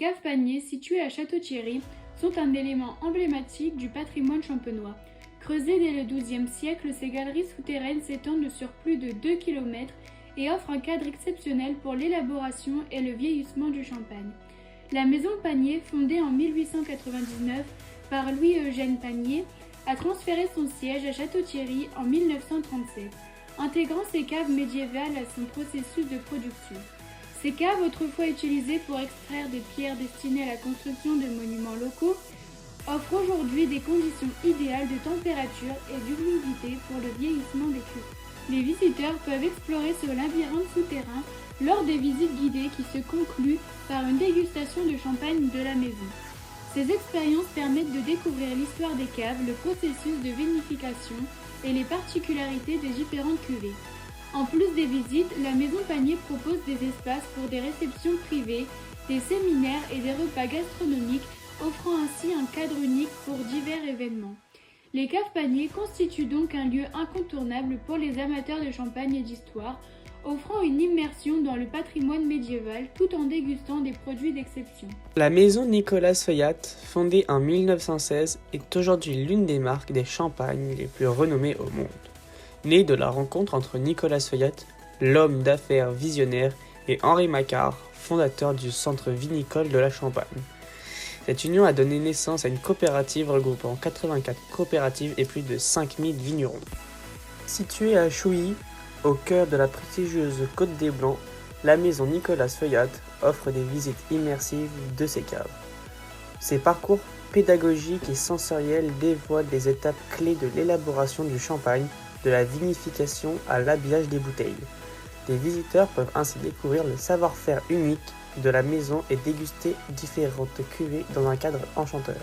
caves paniers situées à Château-Thierry sont un élément emblématique du patrimoine champenois. Creusées dès le XIIe siècle, ces galeries souterraines s'étendent sur plus de 2 km et offrent un cadre exceptionnel pour l'élaboration et le vieillissement du champagne. La maison Panier, fondée en 1899 par Louis-Eugène Panier, a transféré son siège à Château-Thierry en 1937, intégrant ces caves médiévales à son processus de production. Ces caves, autrefois utilisées pour extraire des pierres destinées à la construction de monuments locaux, offrent aujourd'hui des conditions idéales de température et d'humidité pour le vieillissement des cuves. Les visiteurs peuvent explorer ce labyrinthe souterrain lors des visites guidées qui se concluent par une dégustation de champagne de la maison. Ces expériences permettent de découvrir l'histoire des caves, le processus de vinification et les particularités des différentes cuvées. En plus des visites, la maison Panier propose des espaces pour des réceptions privées, des séminaires et des repas gastronomiques, offrant ainsi un cadre unique pour divers événements. Les caves Panier constituent donc un lieu incontournable pour les amateurs de champagne et d'histoire, offrant une immersion dans le patrimoine médiéval tout en dégustant des produits d'exception. La maison Nicolas Feuillat, fondée en 1916, est aujourd'hui l'une des marques des champagnes les plus renommées au monde. Née de la rencontre entre Nicolas Feuillat, l'homme d'affaires visionnaire, et Henri Macquart, fondateur du centre vinicole de la Champagne. Cette union a donné naissance à une coopérative regroupant 84 coopératives et plus de 5000 vignerons. Située à Chouilly, au cœur de la prestigieuse Côte des Blancs, la maison Nicolas Feuillat offre des visites immersives de ses caves. Ses parcours pédagogiques et sensoriels dévoilent les étapes clés de l'élaboration du champagne, de la vinification à l'habillage des bouteilles. Les visiteurs peuvent ainsi découvrir le savoir-faire unique de la maison et déguster différentes cuvées dans un cadre enchanteur.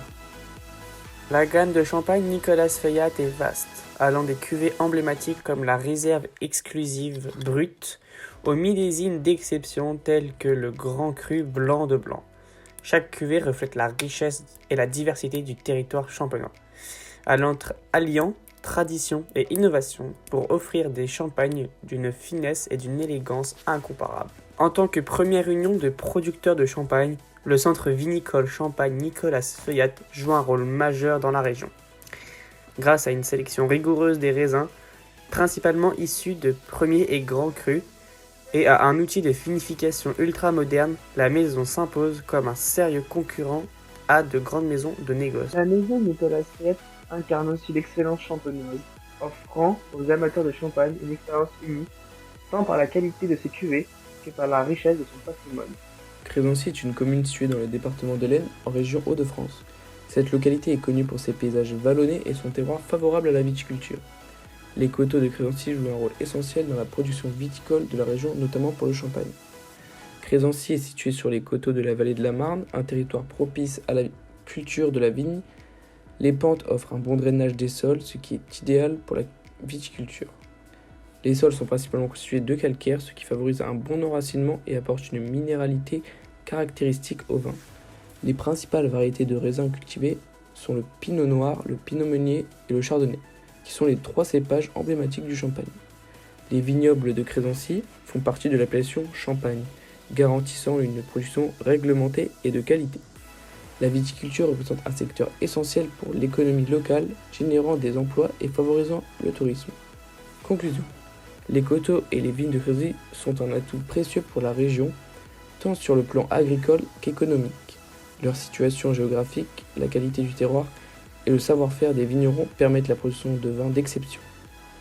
La gamme de champagne Nicolas Feuillat est vaste, allant des cuvées emblématiques comme la réserve exclusive brute aux millésimes d'exception tels que le Grand Cru Blanc de Blanc. Chaque cuvée reflète la richesse et la diversité du territoire champenois, alliant tradition et innovation pour offrir des champagnes d'une finesse et d'une élégance incomparables. En tant que première union de producteurs de champagne, le centre vinicole Champagne Nicolas Feuillat joue un rôle majeur dans la région. Grâce à une sélection rigoureuse des raisins, principalement issus de premiers et grands crus, et à un outil de vinification ultra moderne, la maison s'impose comme un sérieux concurrent à de grandes maisons de négoce. La maison Nicolas Feuillat incarne aussi l'excellence champenoise, offrant aux amateurs de champagne une expérience unique, tant par la qualité de ses cuvées que par la richesse de son patrimoine. Crézancy est une commune située dans le département de l'Aisne, en région Hauts-de-France. Cette localité est connue pour ses paysages vallonnés et son terroir favorable à la viticulture. Les coteaux de Crézancy jouent un rôle essentiel dans la production viticole de la région, notamment pour le champagne. Crézancy est située sur les coteaux de la vallée de la Marne, un territoire propice à la culture de la vigne. Les pentes offrent un bon drainage des sols, ce qui est idéal pour la viticulture. Les sols sont principalement constitués de calcaire, ce qui favorise un bon enracinement et apporte une minéralité caractéristique au vin. Les principales variétés de raisins cultivés sont le pinot noir, le pinot meunier et le chardonnay, qui sont les 3 cépages emblématiques du champagne. Les vignobles de Crézancy font partie de l'appellation Champagne, garantissant une production réglementée et de qualité. La viticulture représente un secteur essentiel pour l'économie locale, générant des emplois et favorisant le tourisme. Conclusion. Les coteaux et les vignes de Crézancy sont un atout précieux pour la région, tant sur le plan agricole qu'économique. Leur situation géographique, la qualité du terroir et le savoir-faire des vignerons permettent la production de vins d'exception,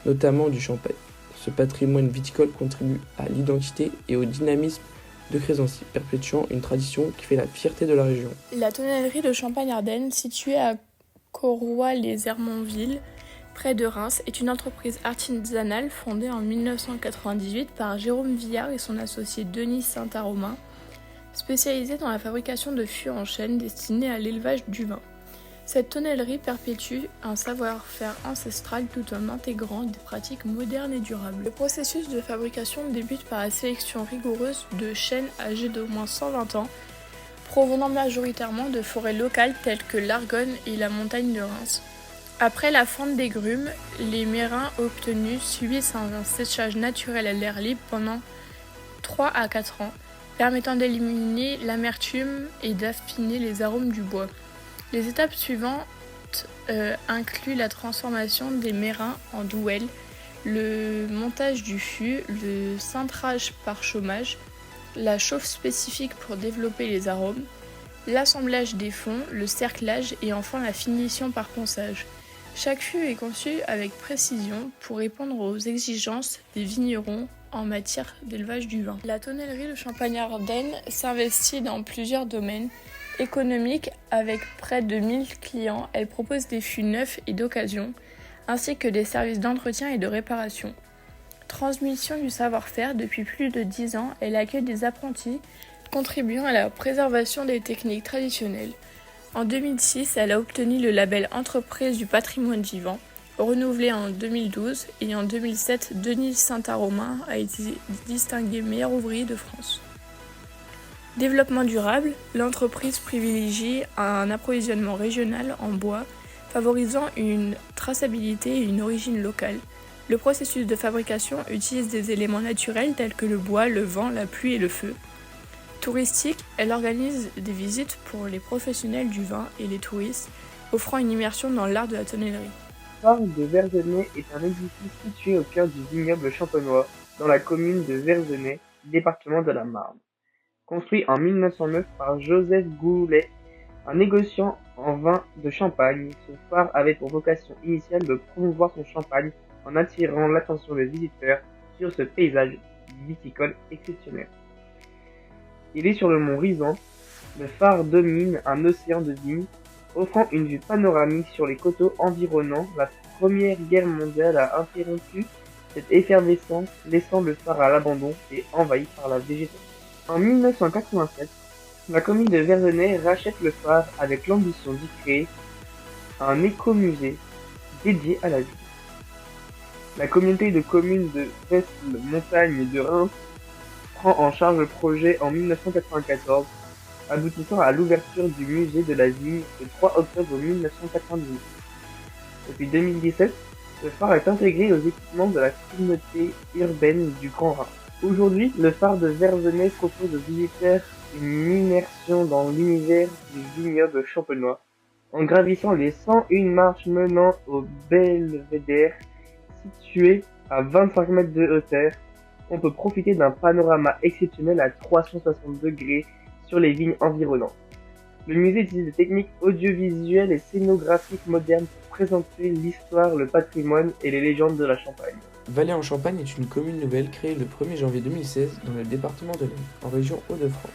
notamment du champagne. Ce patrimoine viticole contribue à l'identité et au dynamisme de Crézancy, perpétuant une tradition qui fait la fierté de la région. La tonnellerie de Champagne-Ardenne, située à Corroy-les-Hermonville, près de Reims, est une entreprise artisanale fondée en 1998 par Jérôme Villard et son associé Denis Saint-Aromain, spécialisée dans la fabrication de fûts en chêne destinés à l'élevage du vin. Cette tonnellerie perpétue un savoir-faire ancestral tout en intégrant des pratiques modernes et durables. Le processus de fabrication débute par la sélection rigoureuse de chênes âgés d'au moins 120 ans, provenant majoritairement de forêts locales telles que l'Argonne et la montagne de Reims. Après la fonte des grumes, les mérins obtenus subissent un séchage naturel à l'air libre pendant 3 à 4 ans, permettant d'éliminer l'amertume et d'affiner les arômes du bois. Les étapes suivantes incluent la transformation des mérins en douelles, le montage du fût, le cintrage par chômage, la chauffe spécifique pour développer les arômes, l'assemblage des fonds, le cerclage et enfin la finition par ponçage. Chaque fût est conçu avec précision pour répondre aux exigences des vignerons en matière d'élevage du vin. La tonnellerie de Champagne-Ardenne s'investit dans plusieurs domaines économiques avec près de 1000 clients. Elle propose des fûts neufs et d'occasion, ainsi que des services d'entretien et de réparation. Transmission du savoir-faire, depuis plus de 10 ans, elle accueille des apprentis contribuant à la préservation des techniques traditionnelles. En 2006, elle a obtenu le label Entreprise du patrimoine vivant, renouvelé en 2012, et en 2007, Denis Saint-Aromain a été distingué meilleur ouvrier de France. Développement durable, l'entreprise privilégie un approvisionnement régional en bois, favorisant une traçabilité et une origine locale. Le processus de fabrication utilise des éléments naturels tels que le bois, le vent, la pluie et le feu. Touristique, elle organise des visites pour les professionnels du vin et les touristes, offrant une immersion dans l'art de la tonnellerie. Le phare de Verzenay est un édifice situé au cœur du vignoble champenois, dans la commune de Verzenay, département de la Marne. Construit en 1909 par Joseph Goulet, un négociant en vin de Champagne, ce phare avait pour vocation initiale de promouvoir son champagne en attirant l'attention des visiteurs sur ce paysage viticole exceptionnel. Il est sur le mont Rizan. Le phare domine un océan de vignes, offrant une vue panoramique sur les coteaux environnants. La Première Guerre mondiale a interrompu cette effervescence, laissant le phare à l'abandon et envahi par la végétation. En 1987, la commune de Verzenay rachète le phare avec l'ambition d'y créer un écomusée dédié à la ville. La communauté de communes de Vesles-Montagne de Reims prend en charge le projet en 1994, aboutissant à l'ouverture du musée de la vigne le 3 octobre 1999. Depuis 2017, le phare est intégré aux équipements de la communauté urbaine du Grand Rhin. Aujourd'hui, le phare de Verzenay propose aux visiteurs une immersion dans l'univers du vignoble champenois, en gravissant les 101 marches menant au belvédère situé à 25 mètres de hauteur. On peut profiter d'un panorama exceptionnel à 360 degrés sur les vignes environnantes. Le musée utilise des techniques audiovisuelles et scénographiques modernes pour présenter l'histoire, le patrimoine et les légendes de la Champagne. Vallée-en-Champagne est une commune nouvelle créée le 1er janvier 2016 dans le département de l'Aisne, en région Hauts-de-France.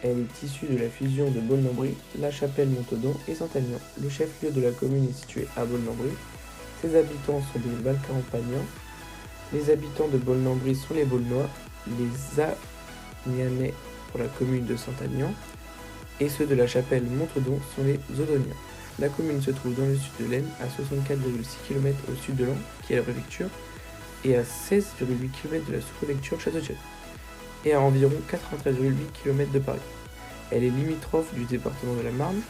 Elle est issue de la fusion de Baulne-en-Brie, La Chapelle-Montaudan et Saint-Aignan. Le chef-lieu de la commune est situé à Baulne-en-Brie. Ses habitants sont des Valcampagnans. Les habitants de Baulne-en-Brie sont les Baulnois, les Agnanais pour la commune de Saint-Aignan, et ceux de la Chapelle-Montaudan sont les Odoniens. La commune se trouve dans le sud de l'Aisne, à 64,6 km au sud de Laon, qui est la préfecture, et à 16,8 km de la sous-préfecture Château-Thierry, et à environ 93,8 km de Paris. Elle est limitrophe du département de la Marne.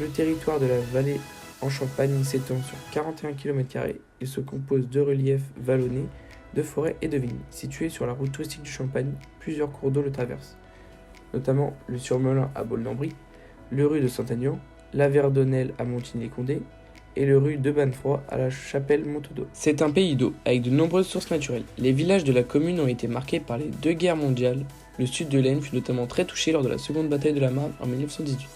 Le territoire de la vallée en Champagne s'étend sur 41 km². Il se compose de reliefs vallonnés, de forêts et de vignes. Situé sur la route touristique du Champagne, plusieurs cours d'eau le traversent, notamment le Surmelin à Baulne-en-Brie, le rue de Saint-Aignan, la Verdonnelle à Montigny-les-Condés et le rue de Bannefroid à la Chapelle-Montaudan. C'est un pays d'eau, avec de nombreuses sources naturelles. Les villages de la commune ont été marqués par les deux guerres mondiales. Le sud de l'Aisne fut notamment très touché lors de la seconde bataille de la Marne en 1918.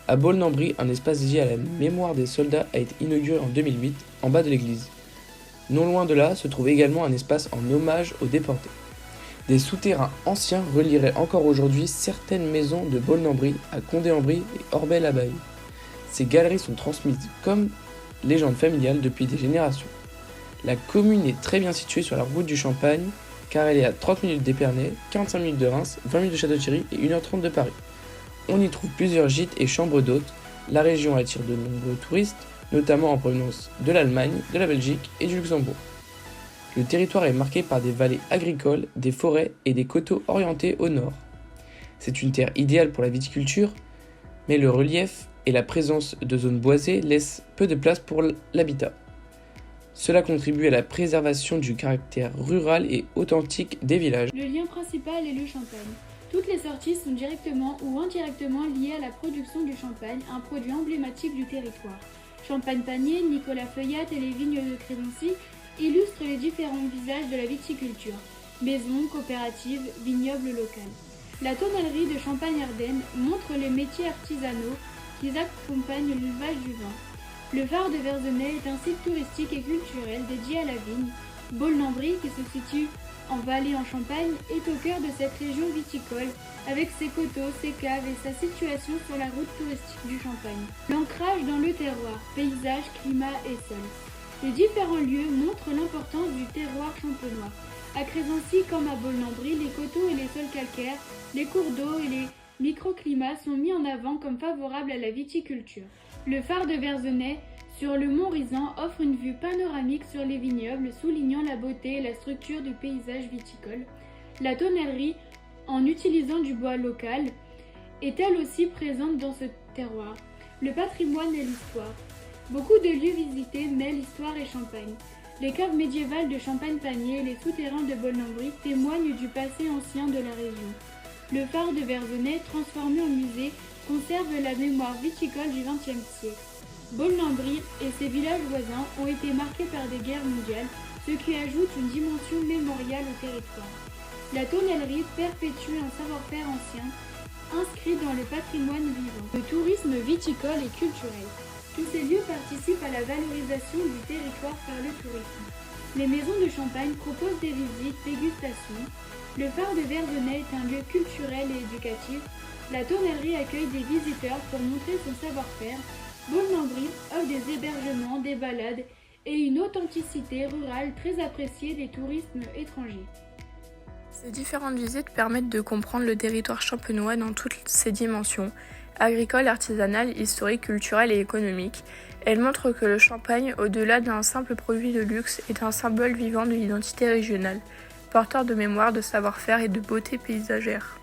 À Baulne-en-Brie, un espace dédié à la mémoire des soldats a été inauguré en 2008, en bas de l'église. Non loin de là se trouve également un espace en hommage aux déportés. Des souterrains anciens relieraient encore aujourd'hui certaines maisons de Baulne-en-Brie à Condé-en-Brie et Orbey-l'Abbaye. Ces galeries sont transmises comme légende familiale depuis des générations. La commune est très bien située sur la route du Champagne, car elle est à 30 minutes d'Épernay, 45 minutes de Reims, 20 minutes de Château-Thierry et 1h30 de Paris. On y trouve plusieurs gîtes et chambres d'hôtes. La région attire de nombreux touristes, notamment en provenance de l'Allemagne, de la Belgique et du Luxembourg. Le territoire est marqué par des vallées agricoles, des forêts et des coteaux orientés au nord. C'est une terre idéale pour la viticulture, mais le relief et la présence de zones boisées laissent peu de place pour l'habitat. Cela contribue à la préservation du caractère rural et authentique des villages. Le lien principal est le Champagne. Toutes les sorties sont directement ou indirectement liées à la production du champagne, un produit emblématique du territoire. Champagne Panier, Nicolas Feuillat et les vignes de Crévency illustrent les différents visages de la viticulture. Maisons, coopératives, vignobles locales. La tonnellerie de Champagne-Ardenne montre les métiers artisanaux qui accompagnent l'élevage du vin. Le phare de Verzenay est un site touristique et culturel dédié à la vigne. Baulne-en-Brie, qui se situe en vallée en Champagne, est au cœur de cette région viticole, avec ses coteaux, ses caves et sa situation sur la route touristique du Champagne. L'ancrage dans le terroir, paysage, climat et sol. Les différents lieux montrent l'importance du terroir champenois. À Crévency comme à Baulne-en-Brie, les coteaux et les sols calcaires, les cours d'eau et les microclimats sont mis en avant comme favorables à la viticulture. Le phare de Verzenay, sur le mont Rizan, offre une vue panoramique sur les vignobles, soulignant la beauté et la structure du paysage viticole. La tonnellerie, en utilisant du bois local, est elle aussi présente dans ce terroir. Le patrimoine et l'histoire. Beaucoup de lieux visités mêlent histoire et Champagne. Les caves médiévales de Champagne-Panier et les souterrains de Baulne-en-Brie témoignent du passé ancien de la région. Le phare de Verzenay, transformé en musée, conserve la mémoire viticole du XXe siècle. Baulne-en-Brie et ses villages voisins ont été marqués par des guerres mondiales, ce qui ajoute une dimension mémoriale au territoire. La tonnellerie perpétue un savoir-faire ancien, inscrit dans le patrimoine vivant. Le tourisme viticole et culturel. Tous ces lieux participent à la valorisation du territoire par le tourisme. Les maisons de Champagne proposent des visites, dégustations. Le phare de Verzenay est un lieu culturel et éducatif. La tonnellerie accueille des visiteurs pour montrer son savoir-faire. Baulne-en-Brie offre des hébergements, des balades et une authenticité rurale très appréciée des touristes étrangers. Ces différentes visites permettent de comprendre le territoire champenois dans toutes ses dimensions, agricole, artisanale, historique, culturelle et économique. Elles montrent que le champagne, au-delà d'un simple produit de luxe, est un symbole vivant de l'identité régionale, porteur de mémoire, de savoir-faire et de beauté paysagère.